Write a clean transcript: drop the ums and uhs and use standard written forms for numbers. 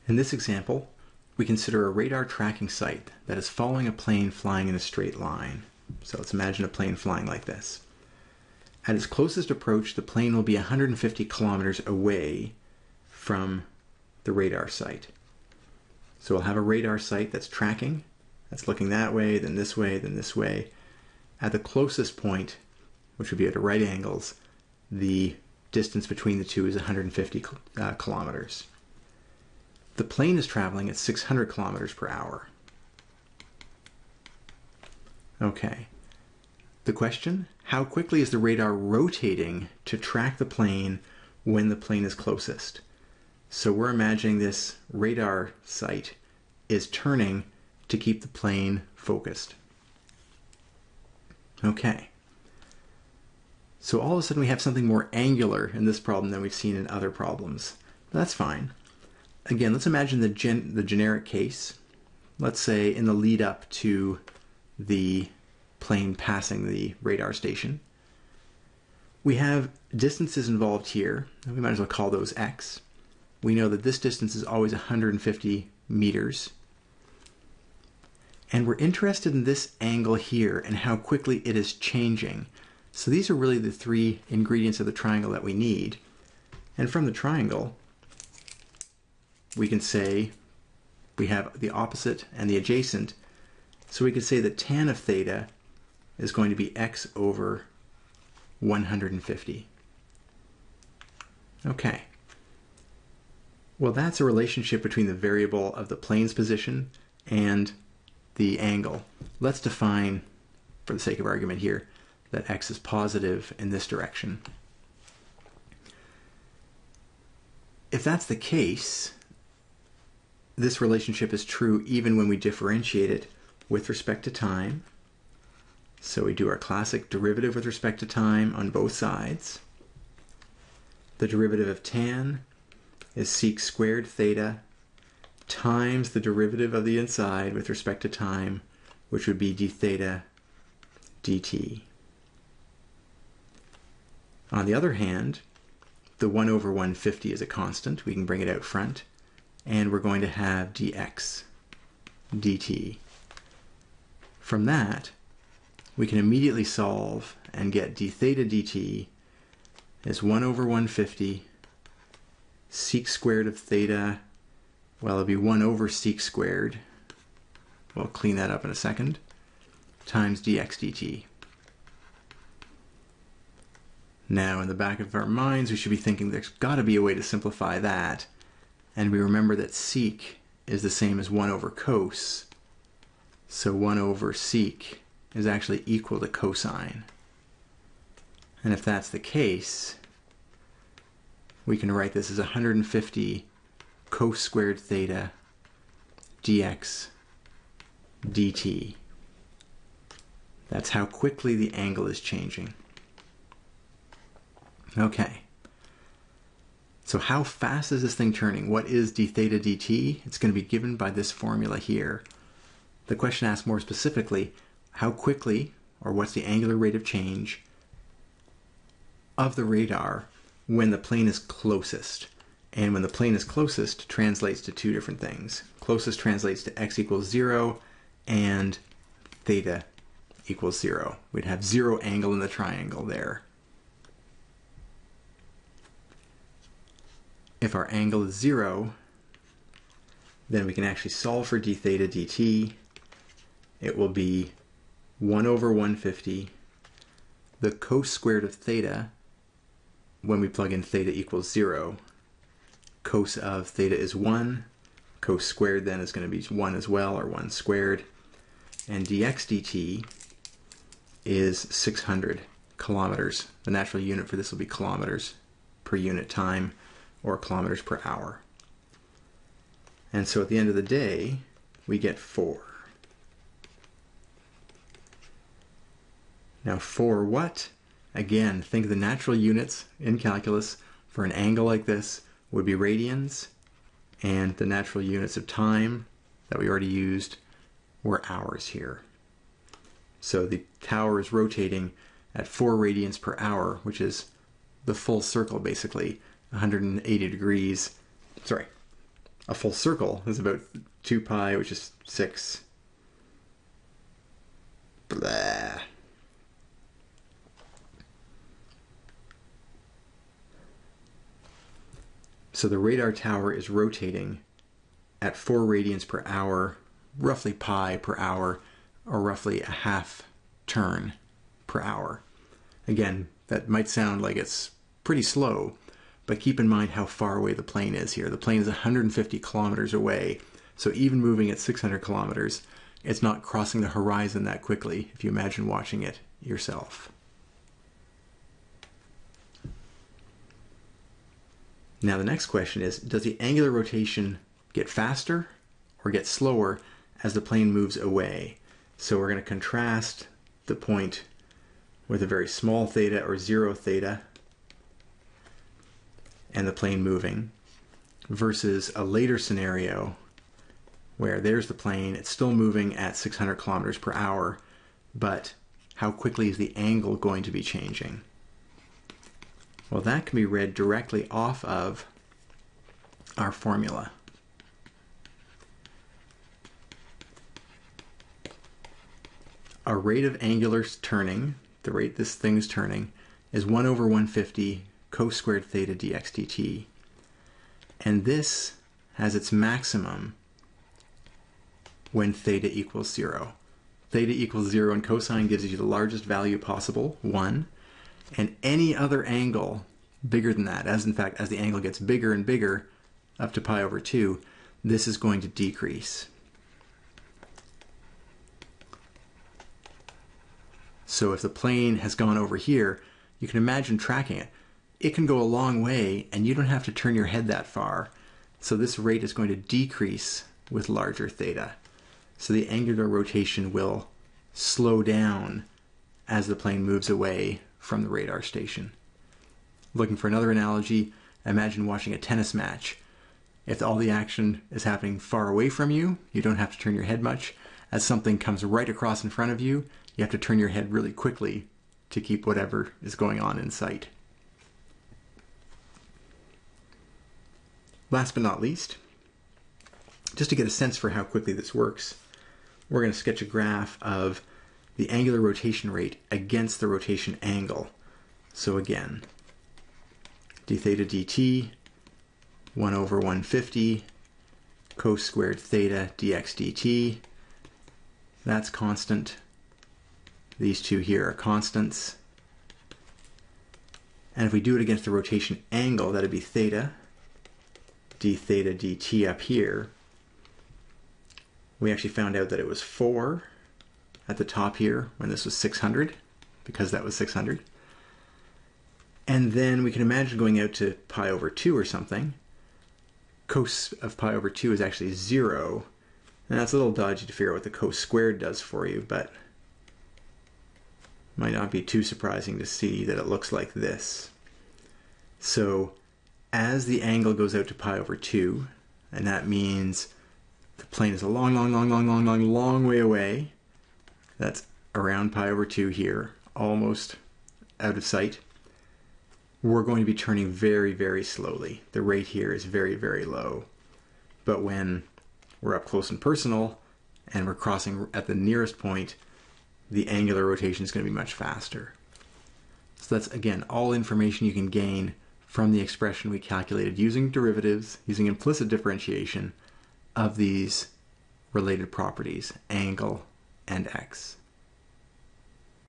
In this example, we consider a radar tracking site that is following a plane flying in a straight line. So let's imagine a plane flying like this. At its closest approach, the plane will be 150 kilometers away from the radar site. So we'll have a radar site that's tracking, that's looking that way, then this way, then this way. At the closest point, which would be at right angles, the distance between the two is 150 kilometers. The plane is traveling at 600 kilometers per hour. Okay. The question, how quickly is the radar rotating to track the plane when the plane is closest? So we're imagining this radar site is turning to keep the plane focused. Okay. So all of a sudden we have something more angular in this problem than we've seen in other problems. That's fine. Again, let's imagine the generic case. Let's say in the lead up to the plane passing the radar station. We have distances involved here. We might as well call those x. We know that this distance is always 150 meters. And we're interested in this angle here and how quickly it is changing. So these are really the three ingredients of the triangle that we need. And from the triangle, we can say we have the opposite and the adjacent. So we could say that tan of theta is going to be x over 150. Okay. Well, that's a relationship between the variable of the plane's position and the angle. Let's define, for the sake of argument here, that x is positive in this direction. If that's the case, this relationship is true even when we differentiate it with respect to time. So we do our classic derivative with respect to time on both sides. The derivative of tan is sec squared theta times the derivative of the inside with respect to time, which would be d theta dt. On the other hand, the 1 over 150 is a constant. We can bring it out front. And we're going to have dx dt. From that, we can immediately solve and get d theta dt is 1 over 150 sec squared of theta. Well, it'll be 1 over sec squared. We'll clean that up in a second. Times dx dt. Now, in the back of our minds, we should be thinking there's got to be a way to simplify that. And we remember that sec is the same as 1 over cos. So 1 over sec is actually equal to cosine. And if that's the case, we can write this as 150 cos squared theta dx dt. That's how quickly the angle is changing. Okay. So how fast is this thing turning? What is d theta dt? It's going to be given by this formula here. The question asks more specifically, how quickly, or what's the angular rate of change of the radar when the plane is closest? And when the plane is closest translates to two different things. Closest translates to x equals 0 and theta equals 0. We'd have 0 angle in the triangle there. If our angle is 0, then we can actually solve for d theta dt. It will be 1 over 150. The cos squared of theta, when we plug in theta equals 0, cos of theta is 1. Cos squared then is going to be 1 as well, or 1 squared. And dx dt is 600 kilometers. The natural unit for this will be kilometers per unit time, or kilometers per hour. And so at the end of the day, we get 4. Now for what? Again, think of the natural units in calculus for an angle like this would be radians, and the natural units of time that we already used were hours here. So the tower is rotating at 4 radians per hour, which is the full circle basically, 180 degrees, sorry, a full circle is about 2 pi, which is 6. Blah. So the radar tower is rotating at 4 radians per hour, roughly pi per hour, or roughly a half turn per hour. Again, that might sound like it's pretty slow, but keep in mind how far away the plane is here. The plane is 150 kilometers away, so even moving at 600 kilometers, it's not crossing the horizon that quickly if you imagine watching it yourself. Now the next question is, does the angular rotation get faster or get slower as the plane moves away? So we're going to contrast the point with a very small theta or 0 theta and the plane moving versus a later scenario where there's the plane, it's still moving at 600 kilometers per hour, but how quickly is the angle going to be changing? Well, that can be read directly off of our formula. Our rate of angular turning, the rate this thing's turning, is 1 over 150 cos squared theta dx dt. And this has its maximum when theta equals 0. Theta equals 0 and cosine gives you the largest value possible, 1. And any other angle bigger than that, as in fact as the angle gets bigger and bigger up to pi over 2, this is going to decrease. So if the plane has gone over here, you can imagine tracking it. It can go a long way and you don't have to turn your head that far. So this rate is going to decrease with larger theta. So the angular rotation will slow down as the plane moves away from the radar station. Looking for another analogy, imagine watching a tennis match. If all the action is happening far away from you, you don't have to turn your head much. As something comes right across in front of you, you have to turn your head really quickly to keep whatever is going on in sight. Last but not least, just to get a sense for how quickly this works, we're going to sketch a graph of the angular rotation rate against the rotation angle. So again, d theta dt, 1 over 150 cos squared theta dx dt. That's constant. These two here are constants. And if we do it against the rotation angle, that'd be theta, d theta dt up here. We actually found out that it was 4 at the top here when this was 600, because that was 600. And then we can imagine going out to pi over 2 or something. Cos of pi over 2 is actually 0. And that's a little dodgy to figure out what the cos squared does for you, but might not be too surprising to see that it looks like this. So as the angle goes out to pi over 2, and that means the plane is a long way away. That's around pi over 2 here, almost out of sight. We're going to be turning very, very slowly. The rate here is very, very low. But when we're up close and personal and we're crossing at the nearest point, the angular rotation is going to be much faster. So that's, again, all information you can gain from the expression we calculated using derivatives, using implicit differentiation of these related properties, angle and x.